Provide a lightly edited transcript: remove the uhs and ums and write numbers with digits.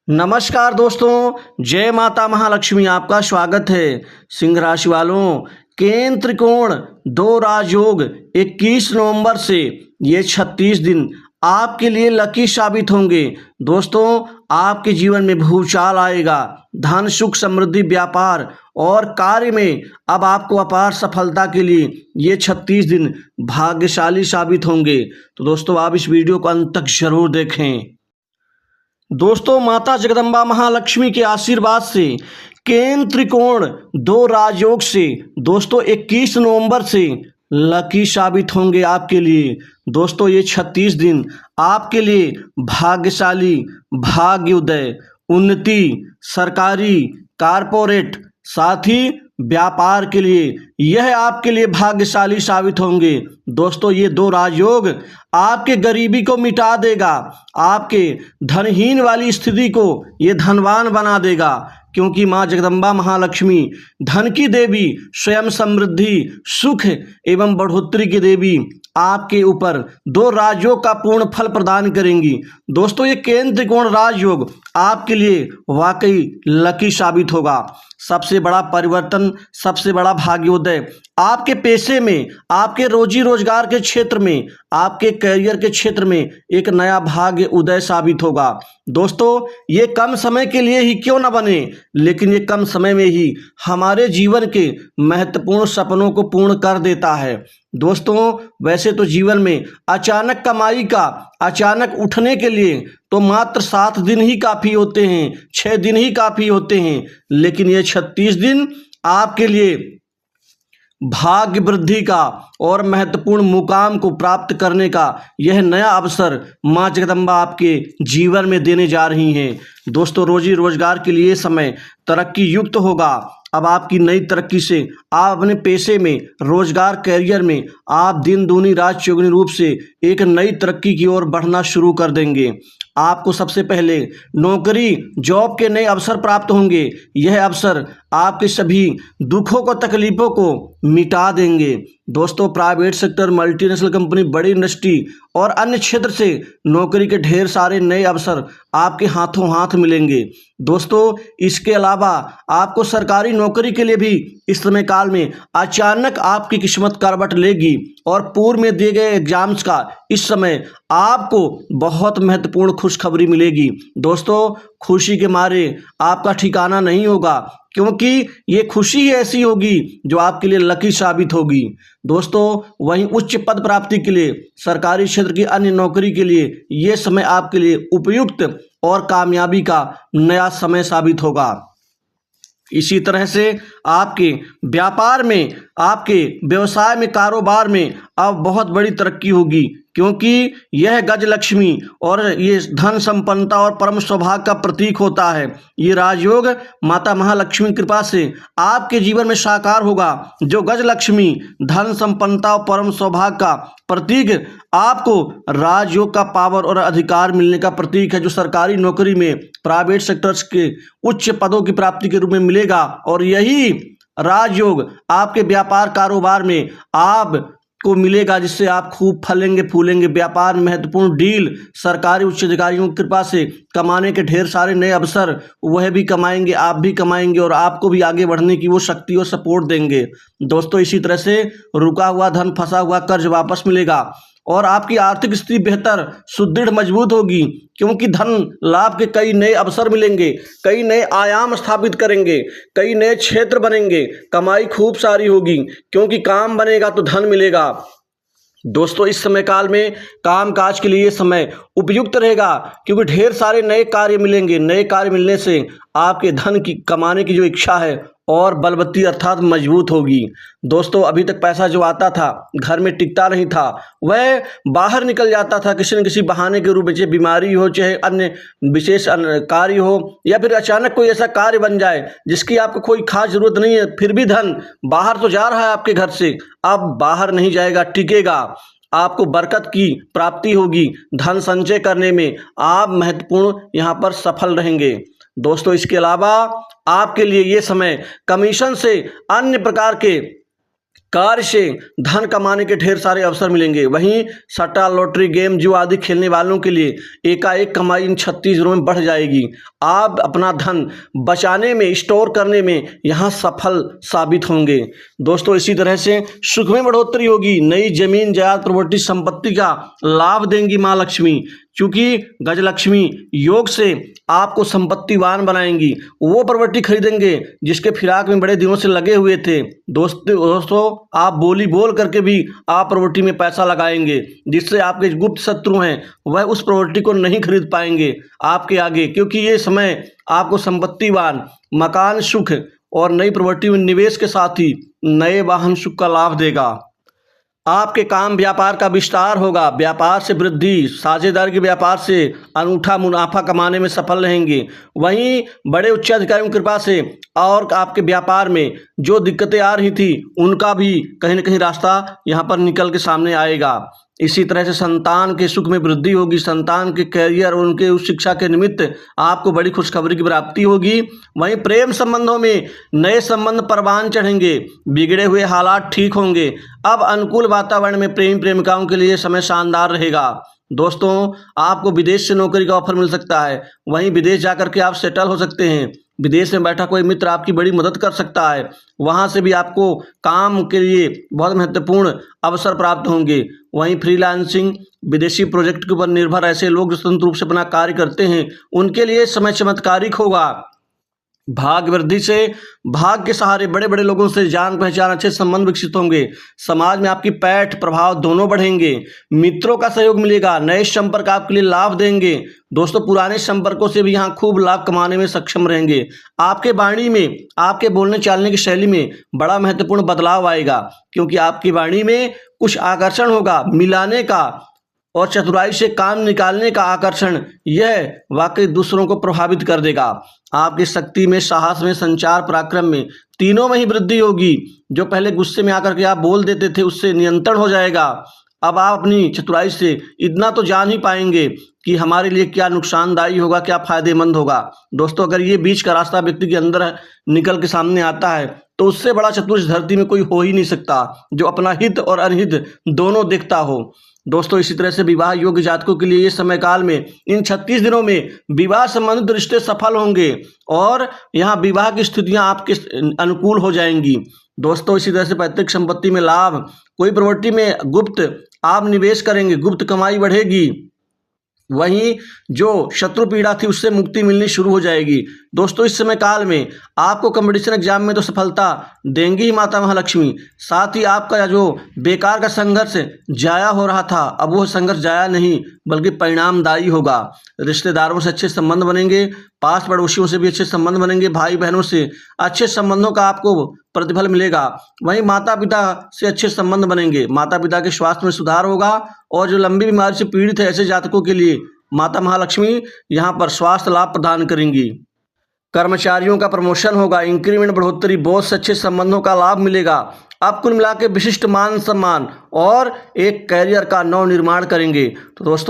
नमस्कार दोस्तों, जय माता महालक्ष्मी। आपका स्वागत है। सिंह राशि वालों, केंद्र त्रिकोण दो राजयोग 21 नवंबर से ये 36 दिन आपके लिए लकी साबित होंगे। दोस्तों, आपके जीवन में भूचाल आएगा। धन, सुख, समृद्धि, व्यापार और कार्य में अब आपको अपार सफलता के लिए ये 36 दिन भाग्यशाली साबित होंगे। तो दोस्तों, आप इस वीडियो को अंत तक जरूर देखें। दोस्तों, माता जगदम्बा महालक्ष्मी के आशीर्वाद से केंद्र त्रिकोण दो राजयोग से दोस्तों 21 नवंबर से लकी साबित होंगे आपके लिए। दोस्तों, ये 36 दिन आपके लिए भाग्यशाली, भाग्योदय, उन्नति, सरकारी, कारपोरेट, साथ ही व्यापार के लिए यह आपके लिए भाग्यशाली साबित होंगे। दोस्तों, ये दो राजयोग आपके गरीबी को मिटा देगा, आपके धनहीन वाली स्थिति को ये धनवान बना देगा, क्योंकि माँ जगदम्बा महालक्ष्मी धन की देवी, स्वयं समृद्धि, सुख एवं बढ़ोतरी की देवी आपके ऊपर दो राजयोग का पूर्ण फल प्रदान करेंगी। दोस्तों, ये केंद्र त्रिकोण राजयोग आपके लिए वाकई लकी साबित होगा। सबसे बड़ा परिवर्तन, सबसे बड़ा भाग्योदय आपके पेशे में, आपके रोजी रोजगार के क्षेत्र में, आपके करियर के क्षेत्र में एक नया भाग्य उदय साबित होगा। दोस्तों, ये कम समय के लिए ही क्यों न बने, लेकिन ये कम समय में ही हमारे जीवन के महत्वपूर्ण सपनों को पूर्ण कर देता है। दोस्तों, वैसे तो जीवन में अचानक कमाई का अचानक उठने के लिए तो मात्र 7 दिन ही काफ़ी होते हैं, 6 दिन ही काफ़ी होते हैं, लेकिन ये 36 दिन आपके लिए भाग्य वृद्धि का और महत्वपूर्ण मुकाम को प्राप्त करने का यह नया अवसर माँ जगदम्बा आपके जीवन में देने जा रही हैं। दोस्तों, रोजी रोजगार के लिए समय तरक्की युक्त होगा। अब आपकी नई तरक्की से आप अपने पेशे में, रोजगार, कैरियर में आप दिन दूनी रात चौगुनी रूप से एक नई तरक्की की ओर बढ़ना शुरू कर देंगे। आपको सबसे पहले नौकरी, जॉब के नए अवसर प्राप्त होंगे। यह अवसर आपके सभी दुखों को, तकलीफों को मिटा देंगे। दोस्तों, प्राइवेट सेक्टर, मल्टीनेशनल कंपनी, बड़ी इंडस्ट्री और अन्य क्षेत्र से नौकरी के ढेर सारे नए अवसर आपके हाथों हाथ मिलेंगे। दोस्तों, इसके अलावा आपको सरकारी नौकरी के लिए भी इस समय काल में अचानक आपकी किस्मत करवट लेगी और पूर्व में दिए गए एग्जाम्स का इस समय आपको बहुत महत्वपूर्ण खुशखबरी मिलेगी। दोस्तों, खुशी के मारे आपका ठिकाना नहीं होगा, क्योंकि ये खुशी ही ऐसी होगी जो आपके लिए लकी साबित होगी। दोस्तों, वहीं उच्च पद प्राप्ति के लिए, सरकारी क्षेत्र की अन्य नौकरी के लिए ये समय आपके लिए उपयुक्त और कामयाबी का नया समय साबित होगा। इसी तरह से आपके व्यापार में, आपके व्यवसाय में, कारोबार में अब बहुत बड़ी तरक्की होगी, क्योंकि यह गजलक्ष्मी और ये धन संपन्नता और परम सौभाग्य का प्रतीक होता है। ये राजयोग माता महालक्ष्मी कृपा से आपके जीवन में साकार होगा। जो गजलक्ष्मी, धन संपन्नता और परम सौभाग्य का प्रतीक आपको राजयोग का पावर और अधिकार मिलने का प्रतीक है, जो सरकारी नौकरी में, प्राइवेट सेक्टर्स के उच्च पदों की प्राप्ति के रूप में मिलेगा। और यही राजयोग आपके व्यापार, कारोबार में आप को मिलेगा, जिससे आप खूब फलेंगे फूलेंगे। व्यापार में महत्वपूर्ण डील, सरकारी उच्च अधिकारियों की कृपा से कमाने के ढेर सारे नए अवसर वह भी कमाएंगे, आप भी कमाएंगे और आपको भी आगे बढ़ने की वो शक्ति और सपोर्ट देंगे। दोस्तों, इसी तरह से रुका हुआ धन, फंसा हुआ कर्ज वापस मिलेगा और आपकी आर्थिक स्थिति बेहतर, सुदृढ़, मजबूत होगी, क्योंकि धन लाभ के कई नए अवसर मिलेंगे, कई नए आयाम स्थापित करेंगे, कई नए क्षेत्र बनेंगे, कमाई खूब सारी होगी, क्योंकि काम बनेगा तो धन मिलेगा। दोस्तों, इस समय काल में काम काज के लिए ये समय उपयुक्त रहेगा, क्योंकि ढेर सारे नए कार्य मिलेंगे। नए कार्य मिलने से आपके धन की कमाने की जो इच्छा है और बलवत्ती अर्थात मजबूत होगी। दोस्तों, अभी तक पैसा जो आता था, घर में टिकता नहीं था, वह बाहर निकल जाता था किसी न किसी बहाने के रूप में, चाहे बीमारी हो, चाहे अन्य विशेष कार्य हो, या फिर अचानक कोई ऐसा कार्य बन जाए जिसकी आपको कोई खास जरूरत नहीं है, फिर भी धन बाहर तो जा रहा है आपके घर से, अब बाहर नहीं जाएगा, टिकेगा। आपको बरकत की प्राप्ति होगी। धन संचय करने में आप महत्वपूर्ण यहाँ पर सफल रहेंगे। दोस्तों, इसके अलावा आपके लिए ये समय कमीशन से, अन्य प्रकार के कार्य से धन कमाने के ढेर सारे अवसर मिलेंगे। वहीं सट्टा, लॉटरी, गेम, जुआ आदि खेलने वालों के लिए एकाएक कमाई इन 36 दिनों में बढ़ जाएगी। आप अपना धन बचाने में, स्टोर करने में यहाँ सफल साबित होंगे। दोस्तों, इसी तरह से सुख में बढ़ोतरी होगी। नई जमीन, जायदाद, प्रॉपर्टी, संपत्ति का लाभ देंगी माँ लक्ष्मी, क्योंकि गजलक्ष्मी योग से आपको संपत्तिवान बनाएंगी। वो प्रॉपर्टी खरीदेंगे जिसके फिराक में बड़े दिनों से लगे हुए थे। दोस्तों, आप बोली बोल करके भी आप प्रॉपर्टी में पैसा लगाएंगे, जिससे आपके गुप्त शत्रु हैं वह उस प्रॉपर्टी को नहीं खरीद पाएंगे आपके आगे, क्योंकि ये समय आपको संपत्तिवान, मकान सुख और नई प्रॉपर्टी में निवेश के साथ ही नए वाहन सुख का लाभ देगा। आपके काम व्यापार का विस्तार होगा, व्यापार से वृद्धि, साझेदारी के व्यापार से अनूठा मुनाफा कमाने में सफल रहेंगे। वहीं बड़े उच्च अधिकारियों की कृपा से और आपके व्यापार में जो दिक्कतें आ रही थी उनका भी कहीं न कहीं रास्ता यहाँ पर निकल के सामने आएगा। इसी तरह से संतान के सुख में वृद्धि होगी। संतान के कैरियर और उनके उस शिक्षा के निमित्त आपको बड़ी खुशखबरी की प्राप्ति होगी। वहीं प्रेम संबंधों में नए संबंध परवान चढ़ेंगे, बिगड़े हुए हालात ठीक होंगे। अब अनुकूल वातावरण में प्रेमी प्रेमिकाओं के लिए समय शानदार रहेगा। दोस्तों, आपको विदेश से नौकरी का ऑफर मिल सकता है। वहीं विदेश जाकर के आप सेटल हो सकते हैं। विदेश में बैठा कोई मित्र आपकी बड़ी मदद कर सकता है। वहां से भी आपको काम के लिए बहुत महत्वपूर्ण अवसर प्राप्त होंगे। वहीं फ्रीलांसिंग, विदेशी प्रोजेक्ट के ऊपर निर्भर ऐसे लोग जो स्वतंत्र रूप से अपना कार्य करते हैं, उनके लिए समय चमत्कारिक होगा। भाग्य वृद्धि से, भाग्य के सहारे बड़े बड़े लोगों से जान पहचान, अच्छे संबंध विकसित होंगे। समाज में आपकी पैठ प्रभाव दोनों बढ़ेंगे। मित्रों का सहयोग मिलेगा। नए संपर्क आपके लिए लाभ देंगे। दोस्तों, पुराने संपर्कों से भी यहाँ खूब लाभ कमाने में सक्षम रहेंगे। आपके वाणी में, आपके बोलने चालने की शैली में बड़ा महत्वपूर्ण बदलाव आएगा, क्योंकि आपकी वाणी में कुछ आकर्षण होगा, मिलाने का और चतुराई से काम निकालने का आकर्षण। यह वाकई दूसरों को प्रभावित कर देगा। आपकी शक्ति में, साहस में, संचार, पराक्रम में, तीनों में ही वृद्धि होगी। जो पहले गुस्से में आकर के आप बोल देते थे, उससे नियंत्रण हो जाएगा। अब आप अपनी चतुराई से इतना तो जान ही पाएंगे कि हमारे लिए क्या नुकसानदायी होगा, क्या फायदेमंद होगा। दोस्तों, अगर ये बीच का रास्ता व्यक्ति के अंदर निकल के सामने आता है तो उससे बड़ा चतुर इस धरती में कोई हो ही नहीं सकता, जो अपना हित और अनहित दोनों देखता हो। दोस्तों, इसी तरह से विवाह योग्य जातकों के लिए ये समय काल में, इन 36 दिनों में विवाह संबंधित रिश्ते सफल होंगे और यहाँ विवाह की स्थितियां आपके अनुकूल हो जाएंगी। दोस्तों, इसी तरह से पैतृक संपत्ति में लाभ, कोई प्रॉपर्टी में गुप्त आप निवेश करेंगे, गुप्त कमाई बढ़ेगी। वहीं जो शत्रु पीड़ा थी उससे मुक्ति मिलनी शुरू हो जाएगी। दोस्तों, इस समय काल में आपको कंपटीशन एग्जाम में तो सफलता देंगी ही माता महालक्ष्मी। साथ ही आपका जो बेकार का संघर्ष जाया हो रहा था, अब वो संघर्ष जाया नहीं बल्कि परिणामदायी होगा। रिश्तेदारों से अच्छे संबंध बनेंगे, पास पड़ोसियों से भी अच्छे संबंध बनेंगे, भाई बहनों से अच्छे संबंधों का आपको प्रतिफल मिलेगा। वहीं माता पिता से अच्छे संबंध बनेंगे, माता पिता के स्वास्थ्य में सुधार होगा। और जो लंबी बीमारी से पीड़ित है ऐसे जातकों के लिए माता महालक्ष्मी यहाँ पर स्वास्थ्य लाभ प्रदान करेंगी। कर्मचारियों का प्रमोशन होगा, इंक्रीमेंट, बढ़ोतरी, बॉस से अच्छे संबंधों का लाभ मिलेगा। आप कुल मिला के विशिष्ट मान सम्मान और एक कैरियर का नव निर्माण करेंगे। तो दोस्तों,